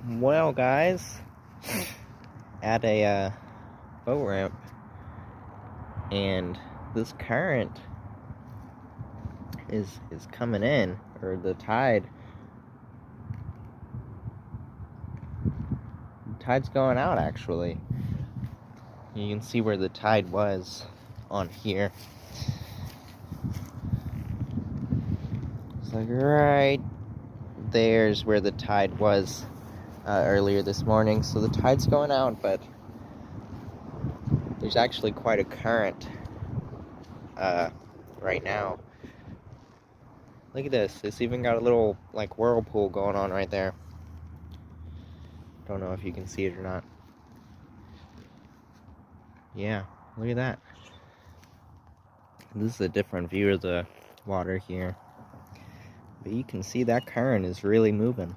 Well, guys, at a boat ramp, and this current is coming in, or the tide's going out. Actually, you can see where the tide was on here. It's like right there's where the tide was earlier this morning. So the tide's going out, but there's actually quite a current right now. Look at this. It's even got a little like whirlpool going on right there. Don't know if you can see it or not. Yeah, look at that. This is a different view of the water here. But you can see that current is really moving.